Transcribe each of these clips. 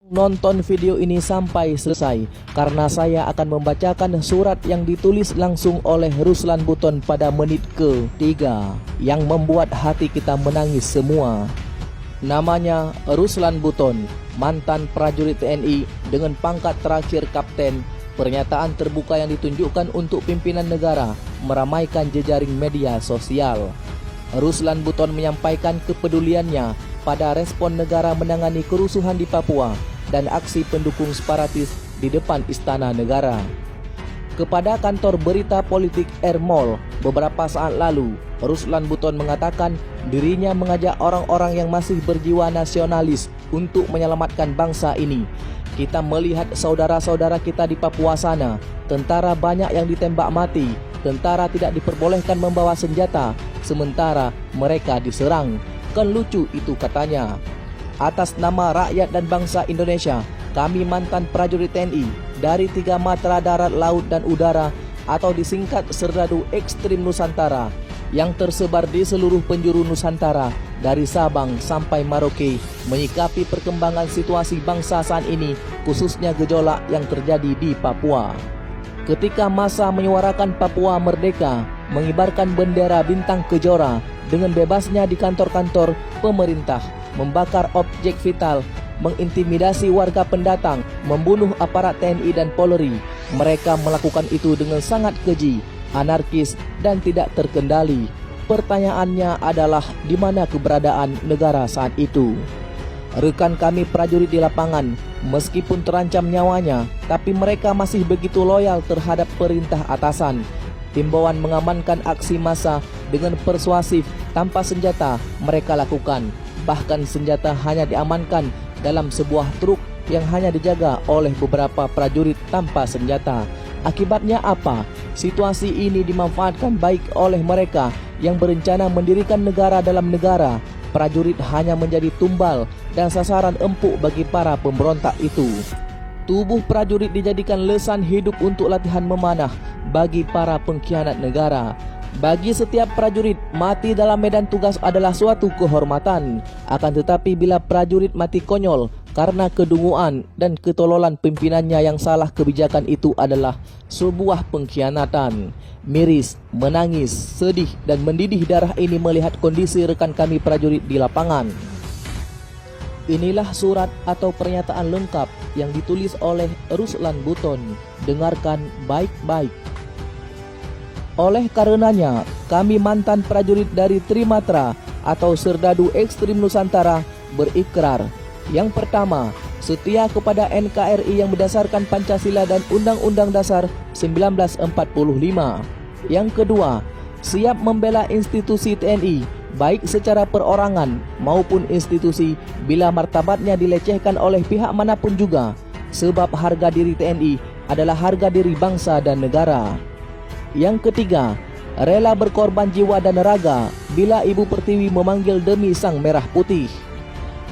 Nonton video ini sampai selesai karena saya akan membacakan surat yang ditulis langsung oleh Ruslan Buton pada menit ke-3 yang membuat hati kita menangis semua. Namanya Ruslan Buton, mantan prajurit TNI dengan pangkat terakhir kapten. Pernyataan terbuka yang ditunjukkan untuk pimpinan negara meramaikan jejaring media sosial. Ruslan Buton menyampaikan kepeduliannya pada respon negara menangani kerusuhan di Papua dan aksi pendukung separatis di depan Istana Negara. Kepada kantor berita politik Ermol beberapa saat lalu, Ruslan Buton mengatakan dirinya mengajak orang-orang yang masih berjiwa nasionalis untuk menyelamatkan bangsa ini. Kita melihat saudara-saudara kita di Papua sana, tentara banyak yang ditembak mati, tentara tidak diperbolehkan membawa senjata, sementara mereka diserang. Kan lucu itu, katanya. Atas nama rakyat dan bangsa Indonesia, kami mantan prajurit TNI dari 3 matra darat, laut dan udara atau disingkat Serdadu Ekstrim Nusantara yang tersebar di seluruh penjuru Nusantara dari Sabang sampai Merauke menyikapi perkembangan situasi bangsa saat ini, khususnya gejolak yang terjadi di Papua. Ketika masa menyuarakan Papua merdeka, mengibarkan bendera bintang kejora dengan bebasnya di kantor-kantor pemerintah, membakar objek vital, mengintimidasi warga pendatang, membunuh aparat TNI dan Polri. Mereka melakukan itu dengan sangat keji, anarkis dan tidak terkendali. Pertanyaannya adalah di mana keberadaan negara saat itu? Rekan kami prajurit di lapangan, meskipun terancam nyawanya, tapi mereka masih begitu loyal terhadap perintah atasan. Himbauan mengamankan aksi massa dengan persuasif tanpa senjata mereka lakukan. Bahkan senjata hanya diamankan dalam sebuah truk yang hanya dijaga oleh beberapa prajurit tanpa senjata. Akibatnya apa? Situasi ini dimanfaatkan baik oleh mereka yang berencana mendirikan negara dalam negara. Prajurit hanya menjadi tumbal dan sasaran empuk bagi para pemberontak itu. Tubuh prajurit dijadikan lesan hidup untuk latihan memanah bagi para pengkhianat negara. Bagi setiap prajurit, mati dalam medan tugas adalah suatu kehormatan. Akan tetapi bila prajurit mati konyol karena kedunguan dan ketololan pimpinannya yang salah, kebijakan itu adalah sebuah pengkhianatan. Miris, menangis, sedih dan mendidih darah ini melihat kondisi rekan kami prajurit di lapangan. Inilah surat atau pernyataan lengkap yang ditulis oleh Ruslan Buton. Dengarkan baik-baik. Oleh karenanya, kami mantan prajurit dari Trimatra atau Serdadu Ekstrim Nusantara berikrar. Yang pertama, setia kepada NKRI yang berdasarkan Pancasila dan Undang-Undang Dasar 1945. Yang kedua, siap membela institusi TNI, baik secara perorangan maupun institusi bila martabatnya dilecehkan oleh pihak manapun juga. Sebab harga diri TNI adalah harga diri bangsa dan negara. Yang ketiga, rela berkorban jiwa dan raga bila Ibu Pertiwi memanggil demi Sang Merah Putih.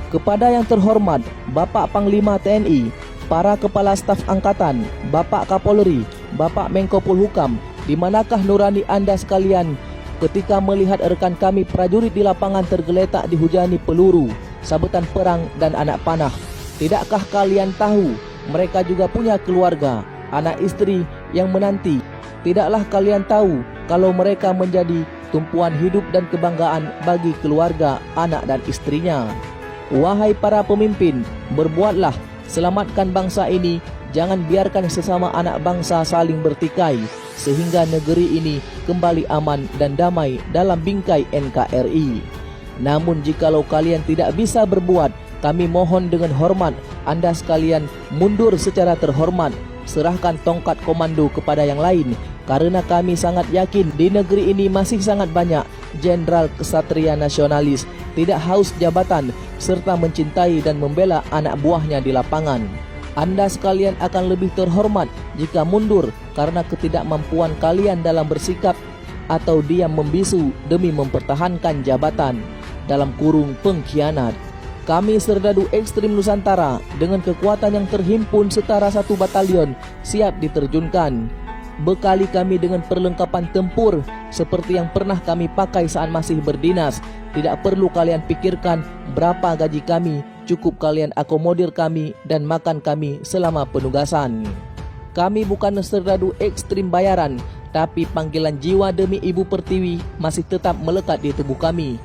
Kepada yang terhormat Bapak Panglima TNI, para Kepala Staf Angkatan, Bapak Kapolri, Bapak Menko Polhukam, di manakah nurani Anda sekalian ketika melihat rekan kami prajurit di lapangan tergeletak dihujani peluru, sabetan perang dan anak panah? Tidakkah kalian tahu mereka juga punya keluarga, anak istri yang menanti? Tidaklah kalian tahu kalau mereka menjadi tumpuan hidup dan kebanggaan bagi keluarga, anak dan istrinya? Wahai para pemimpin, berbuatlah, selamatkan bangsa ini. Jangan biarkan sesama anak bangsa saling bertikai, sehingga negeri ini kembali aman dan damai dalam bingkai NKRI. Namun jikalau kalian tidak bisa berbuat, kami mohon dengan hormat Anda sekalian mundur secara terhormat. Serahkan tongkat komando kepada yang lain, karena kami sangat yakin di negeri ini masih sangat banyak jenderal kesatria nasionalis, tidak haus jabatan, serta mencintai dan membela anak buahnya di lapangan. Anda sekalian akan lebih terhormat jika mundur karena ketidakmampuan kalian dalam bersikap atau diam membisu demi mempertahankan jabatan. Dalam kurung pengkhianat. Kami Serdadu Ekstrim Nusantara dengan kekuatan yang terhimpun setara 1 batalion siap diterjunkan. Bekali kami dengan perlengkapan tempur seperti yang pernah kami pakai saat masih berdinas. Tidak perlu kalian pikirkan berapa gaji kami Cukup kalian akomodir kami dan makan kami selama penugasan. Kami bukan serdadu ekstrim bayaran, tapi panggilan jiwa demi Ibu Pertiwi masih tetap melekat di tubuh kami.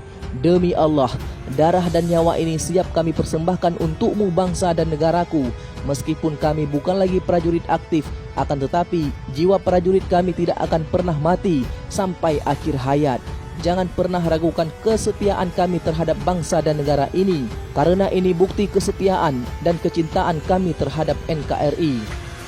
Demi Allah, darah dan nyawa ini siap kami persembahkan untukmu bangsa dan negaraku. Meskipun kami bukan lagi prajurit aktif, akan tetapi jiwa prajurit kami tidak akan pernah mati sampai akhir hayat. Jangan pernah ragukan kesetiaan kami terhadap bangsa dan negara ini, karena ini bukti kesetiaan dan kecintaan kami terhadap NKRI.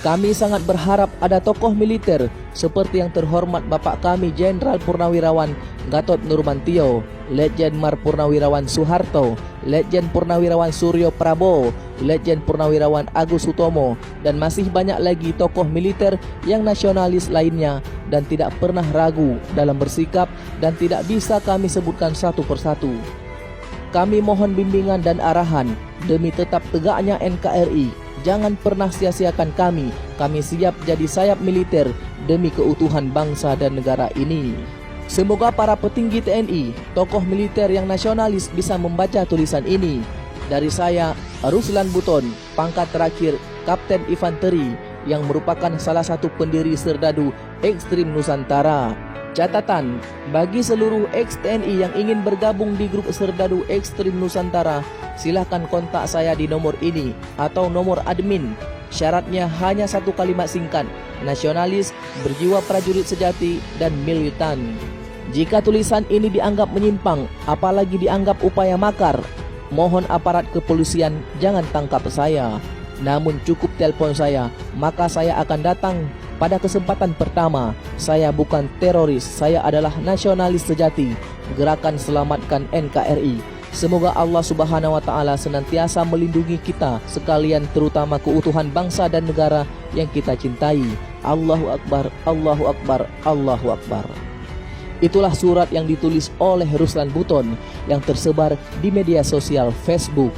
Kami sangat berharap ada tokoh militer seperti yang terhormat Bapak kami Jenderal Purnawirawan Gatot Nurmantio, Letjen Mar Purnawirawan Soeharto, Letjen Purnawirawan Suryo Prabowo, Letjen Purnawirawan Agus Sutomo, dan masih banyak lagi tokoh militer yang nasionalis lainnya dan tidak pernah ragu dalam bersikap dan tidak bisa kami sebutkan satu persatu. Kami mohon bimbingan dan arahan demi tetap tegaknya NKRI. Jangan pernah sia-siakan kami. Kami siap jadi sayap militer demi keutuhan bangsa dan negara ini. Semoga para petinggi TNI, tokoh militer yang nasionalis bisa membaca tulisan ini. Dari saya, Ruslan Buton, pangkat terakhir Kapten Infanteri, yang merupakan salah satu pendiri Serdadu Ekstrim Nusantara. Catatan, bagi seluruh ex-TNI yang ingin bergabung di grup Serdadu Ekstrim Nusantara, silahkan kontak saya di nomor ini atau nomor admin. Syaratnya hanya satu kalimat singkat: nasionalis, berjiwa prajurit sejati, dan militan. Jika tulisan ini dianggap menyimpang, apalagi dianggap upaya makar, mohon aparat kepolisian jangan tangkap saya. Namun cukup telepon saya, maka saya akan datang pada kesempatan pertama. Saya bukan teroris, saya adalah nasionalis sejati. Gerakan Selamatkan NKRI. Semoga Allah Subhanahu wa Ta'ala senantiasa melindungi kita sekalian, terutama keutuhan bangsa dan negara yang kita cintai. Allahu Akbar, Allahu Akbar, Allahu Akbar. Itulah surat yang ditulis oleh Ruslan Buton yang tersebar di media sosial Facebook.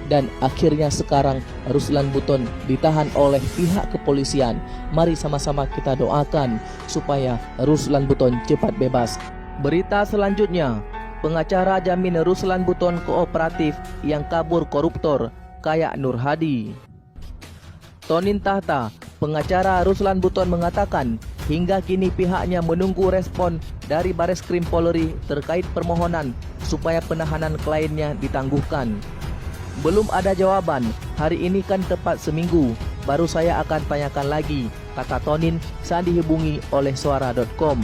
Dan akhirnya sekarang Ruslan Buton ditahan oleh pihak kepolisian. Mari sama-sama kita doakan supaya Ruslan Buton cepat bebas. Berita selanjutnya, pengacara jamin Ruslan Buton kooperatif yang kabur koruptor kayak Nur Hadi. Tonin Tahta, pengacara Ruslan Buton, mengatakan hingga kini pihaknya menunggu respon dari Bareskrim Polri terkait permohonan supaya penahanan kliennya ditangguhkan. Belum ada jawaban, hari ini kan tepat seminggu, baru saya akan tanyakan lagi, kata Tonin saat dihubungi oleh suara.com.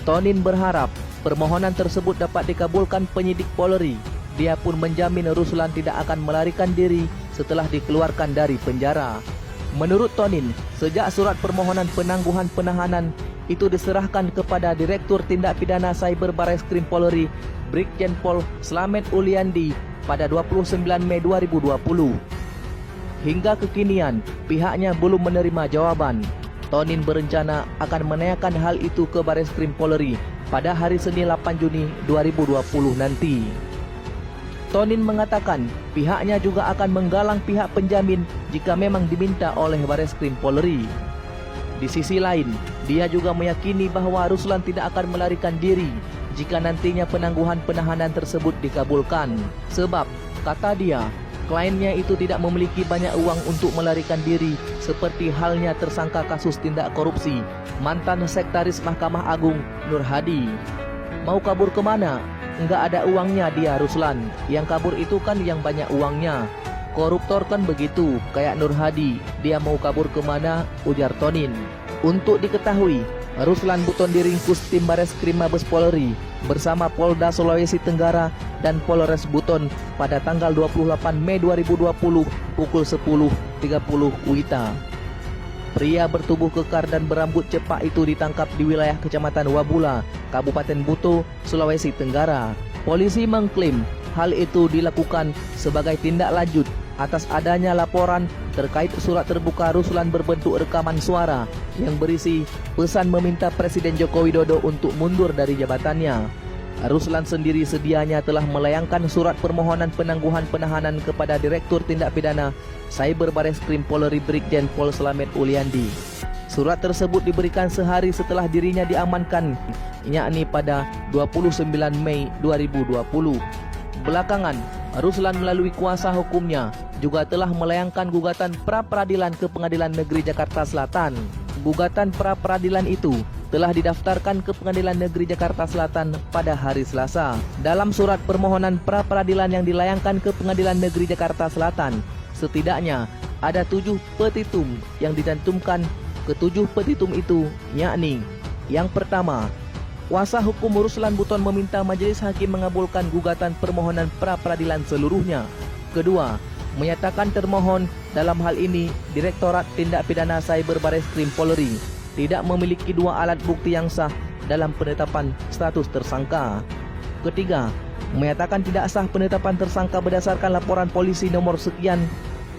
Tonin berharap permohonan tersebut dapat dikabulkan penyidik Polri. Dia pun menjamin Ruslan tidak akan melarikan diri setelah dikeluarkan dari penjara. Menurut Tonin, sejak surat permohonan penangguhan penahanan itu diserahkan kepada Direktur Tindak Pidana Cyber Bareskrim Polri, Brigjen Pol Slamet Uliandi, pada 29 Mei 2020. Hingga kekinian, pihaknya belum menerima jawaban. Tonin berencana akan menanyakan hal itu ke Bareskrim Polri pada hari Senin 8 Juni 2020 nanti. Tonin mengatakan pihaknya juga akan menggalang pihak penjamin jika memang diminta oleh Bareskrim Polri. Di sisi lain, dia juga meyakini bahwa Ruslan tidak akan melarikan diri jika nantinya penangguhan penahanan tersebut dikabulkan. Sebab, kata dia, kliennya itu tidak memiliki banyak uang untuk melarikan diri seperti halnya tersangka kasus tindak korupsi mantan Sekretaris Mahkamah Agung Nur Hadi. Mau kabur kemana? Enggak ada uangnya dia, Ruslan. Yang kabur itu kan yang banyak uangnya. Koruptor kan begitu, kayak Nur Hadi. Dia mau kabur kemana? Ujar Tonin. Untuk diketahui, Ruslan Buton diringkus tim Bareskrim Mabes Polri bersama Polda Sulawesi Tenggara dan Polres Buton pada tanggal 28 Mei 2020 pukul 10.30 WITA. Pria bertubuh kekar dan berambut cepak itu ditangkap di wilayah Kecamatan Wabula, Kabupaten Buto, Sulawesi Tenggara. Polisi mengklaim hal itu dilakukan sebagai tindak lanjut atas adanya laporan terkait surat terbuka Ruslan berbentuk rekaman suara yang berisi pesan meminta Presiden Joko Widodo untuk mundur dari jabatannya. Ruslan sendiri sedianya telah melayangkan surat permohonan penangguhan penahanan kepada Direktur Tindak Pidana Cyber Bareskrim Polri Brigjen Pol Slamet Uliandi. Surat tersebut diberikan sehari setelah dirinya diamankan, yakni pada 29 Mei 2020. Belakangan, Ruslan melalui kuasa hukumnya juga telah melayangkan gugatan pra-peradilan ke Pengadilan Negeri Jakarta Selatan. Gugatan pra-peradilan itu telah didaftarkan ke Pengadilan Negeri Jakarta Selatan pada hari Selasa. Dalam surat permohonan pra-peradilan yang dilayangkan ke Pengadilan Negeri Jakarta Selatan, setidaknya ada 7 petitum yang dicantumkan. Ketujuh petitum itu yakni: yang pertama, kuasa hukum Ruslan Buton meminta majelis hakim mengabulkan gugatan permohonan pra-peradilan seluruhnya. Kedua, menyatakan termohon, dalam hal ini Direktorat Tindak Pidana Cyber Bareskrim Polri, tidak memiliki 2 alat bukti yang sah dalam penetapan status tersangka. Ketiga, menyatakan tidak sah penetapan tersangka berdasarkan laporan polisi nomor sekian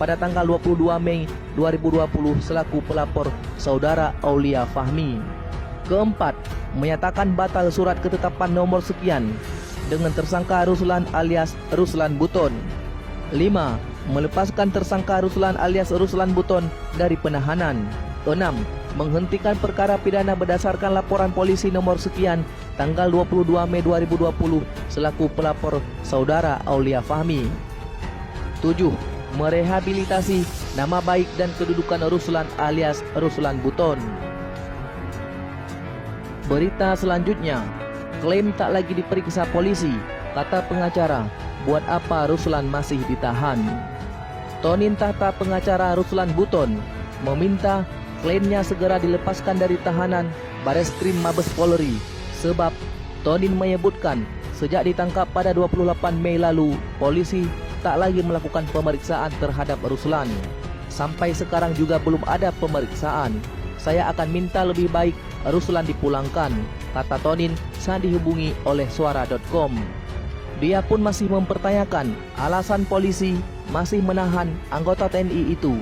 pada tanggal 22 Mei 2020 selaku pelapor saudara Aulia Fahmi. Keempat, menyatakan batal surat ketetapan nomor sekian dengan tersangka Ruslan alias Ruslan Buton. 5. Melepaskan tersangka Ruslan alias Ruslan Buton dari penahanan. 6. Menghentikan perkara pidana berdasarkan laporan polisi nomor sekian tanggal 22 Mei 2020 selaku pelapor saudara Aulia Fahmi. 7. Merehabilitasi nama baik dan kedudukan Ruslan alias Ruslan Buton. Berita selanjutnya, klaim tak lagi diperiksa polisi, kata pengacara, buat apa Ruslan masih ditahan? Tonin Tahta, pengacara Ruslan Buton, meminta kliennya segera dilepaskan dari tahanan Bareskrim Mabes Polri, sebab Tonin menyebutkan sejak ditangkap pada 28 Mei lalu, polisi tak lagi melakukan pemeriksaan terhadap Ruslan. Sampai sekarang juga belum ada pemeriksaan. Saya akan minta lebih baik Ruslan dipulangkan, kata Tonin saat dihubungi oleh suara.com. Dia pun masih mempertanyakan alasan polisi masih menahan anggota TNI itu.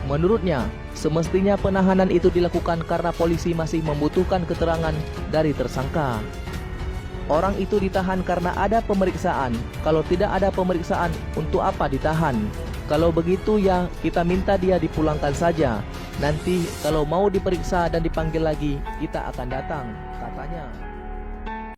Menurutnya, semestinya penahanan itu dilakukan karena polisi masih membutuhkan keterangan dari tersangka. Orang itu ditahan karena ada pemeriksaan. Kalau tidak ada pemeriksaan, untuk apa ditahan? Kalau begitu ya kita minta dia dipulangkan saja. Nanti kalau mau diperiksa dan dipanggil lagi, kita akan datang, katanya.